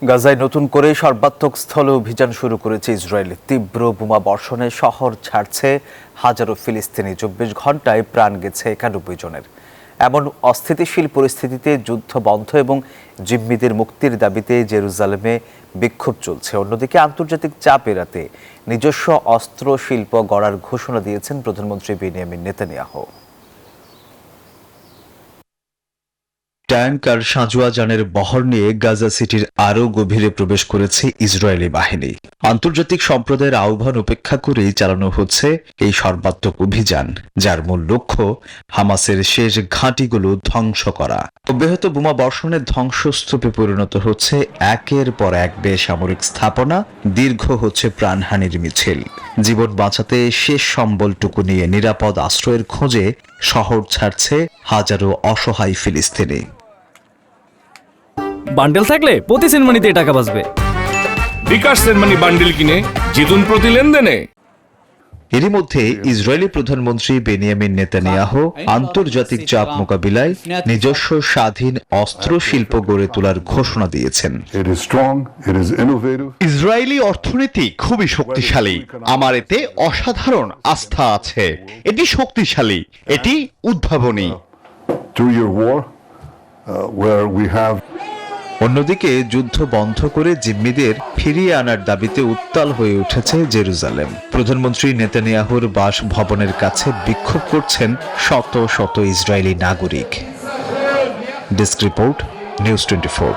গাজায় নতুন করে সর্বাত্মক স্থল অভিযান শুরু করেছে ইসরায়েল। তীব্র বোমা বর্ষণে শহর ছাড়ছে হাজারো ফিলিস্তিনি। 24 ঘন্টায় প্রাণ গেছে 91 জনের। এমন অস্থিতিশীল পরিস্থিতিতে যুদ্ধ বন্ধ এবং জিম্মিদের মুক্তির দাবিতে জেরুজালেমে বিক্ষোভ চলছে। অন্যদিকে আন্তর্জাতিক চাপ এড়াতে নিজস্ব অস্ত্র শিল্প গড়ার ঘোষণা দিয়েছেন প্রধানমন্ত্রী বেনিয়ামিন নেতানিয়াহু। ট্যাঙ্ক আর সাঁজোয়া যানের বহর নিয়ে গাজা সিটির আরও গভীরে প্রবেশ করেছে ইসরায়েলি বাহিনী। আন্তর্জাতিক সম্প্রদায়ের আহ্বান উপেক্ষা করেই চালানো হচ্ছে এই সর্বাত্মক অভিযান, যার মূল লক্ষ্য হামাসের শেষ ঘাঁটিগুলো ধ্বংস করা। অব্যাহত বোমা বর্ষণের ধ্বংসস্তূপে পরিণত হচ্ছে একের পর এক বেসামরিক স্থাপনা, দীর্ঘ হচ্ছে প্রাণহানির মিছিল। জীবন বাঁচাতে শেষ সম্বলটুকু নিয়ে নিরাপদ আশ্রয়ের খোঁজে শহর ছাড়ছে হাজারো অসহায় ফিলিস্তিনি। বান্ডেল থাকলে প্রতি সেনমানিতে টাকা বাঁচবে। বিকাশ সেনমানি বান্ডেল কিনে জিতুন প্রতি লেনদেনে। এরই মধ্যে ইসরায়েলি প্রধানমন্ত্রী বেনিয়ামিন নেতানিয়াহু আন্তর্জাতিক চাপ মোকাবিলায় নিজস্ব স্বাধীন অস্ত্র শিল্প গড়ে তোলার ঘোষণা দিয়েছেন। ইসরায়েলি অর্থনীতি খুবই শক্তিশালী। আমার এতে অসাধারণ আস্থা আছে। এটি শক্তিশালী, এটি উদ্ভাবনী। অন্যদিকে যুদ্ধ বন্ধ করে জিম্মিদের ফিরিয়ে আনার দাবিতে উত্তাল হয়ে উঠেছে জেরুজালেম। প্রধানমন্ত্রী নেতানিয়াহুর বাসভবনের কাছে বিক্ষোভ করছেন শত শত ইসরায়েলি নাগরিক। Desk report, news 24।